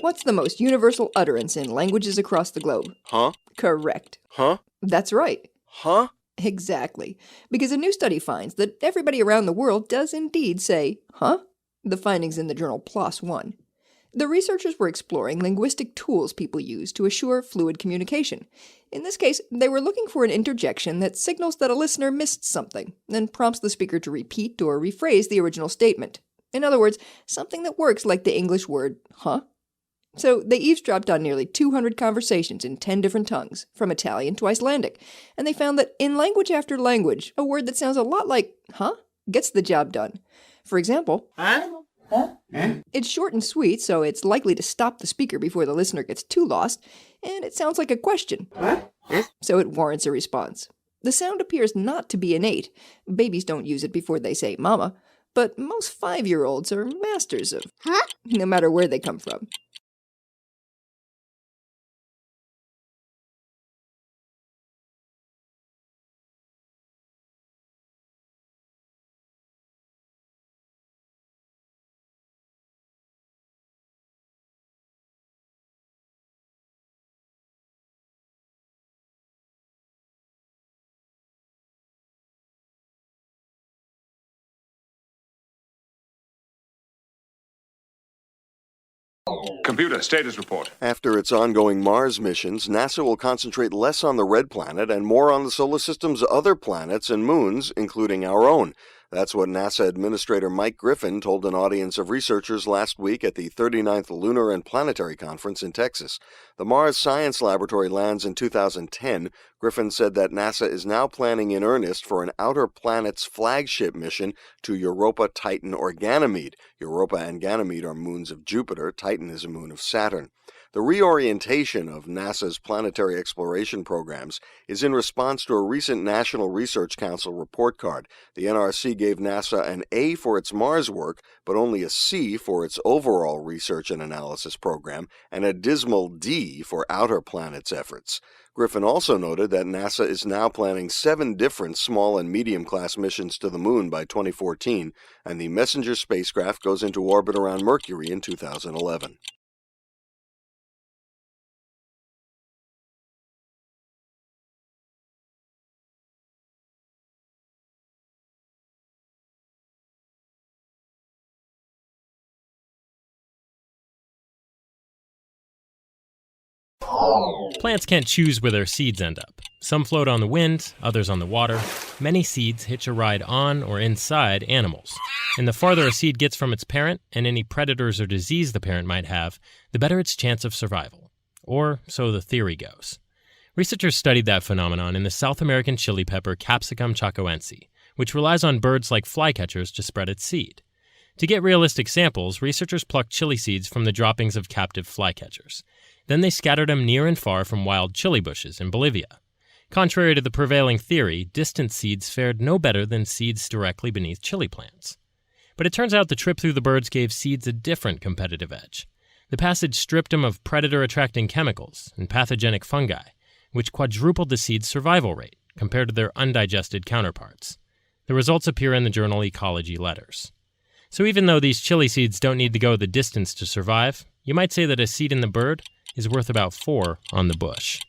What's the most universal utterance in languages across the globe? Huh? Correct. Huh? That's right. Huh? Exactly. Because a new study finds that everybody around the world does indeed say, huh? The findings in the journal PLOS One. The researchers were exploring linguistic tools people use to assure fluid communication. In this case, they were looking for an interjection that signals that a listener missed something, and prompts the speaker to repeat or rephrase the original statement. In other words, something that works like the English word, huh? So they eavesdropped on nearly 200 conversations in 10 different tongues, from Italian to Icelandic, and they found that in language after language, a word that sounds a lot like, huh, gets the job done. For example, it's short and sweet, so it's likely to stop the speaker before the listener gets too lost, and it sounds like a question, so it warrants a response. The sound appears not to be innate. Babies don't use it before they say mama, but most 5-year-olds are masters of huh, no matter where they come from. Computer, status report. After its ongoing Mars missions, NASA will concentrate less on the red planet and more on the solar system's other planets and moons, including our own. That's what NASA Administrator Mike Griffin told an audience of researchers last week at the 39th Lunar and Planetary Conference in Texas. The Mars Science Laboratory lands in 2010. Griffin said that NASA is now planning in earnest for an outer planet's flagship mission to Europa, Titan, or Ganymede. Europa and Ganymede are moons of Jupiter. Titan is a moon of Saturn. The reorientation of NASA's planetary exploration programs is in response to a recent National Research Council report card. The NRC gave NASA an A for its Mars work, but only a C for its overall research and analysis program, and a dismal D for outer planets efforts. Griffin also noted that NASA is now planning 7 different small and medium-class missions to the Moon by 2014, and the Messenger spacecraft goes into orbit around Mercury in 2011. Plants can't choose where their seeds end up. Some float on the wind, others on the water. Many seeds hitch a ride on or inside animals. And the farther a seed gets from its parent, and any predators or disease the parent might have, the better its chance of survival. Or so the theory goes. Researchers studied that phenomenon in the South American chili pepper Capsicum chacoense, which relies on birds like flycatchers to spread its seed. To get realistic samples, researchers plucked chili seeds from the droppings of captive flycatchers. Then they scattered them near and far from wild chili bushes in Bolivia. Contrary to the prevailing theory, distant seeds fared no better than seeds directly beneath chili plants. But it turns out the trip through the birds gave seeds a different competitive edge. The passage stripped them of predator-attracting chemicals and pathogenic fungi, which quadrupled the seed's survival rate compared to their undigested counterparts. The results appear in the journal Ecology Letters. So even though these chili seeds don't need to go the distance to survive, you might say that a seed in the bird is worth about 4 on the bush.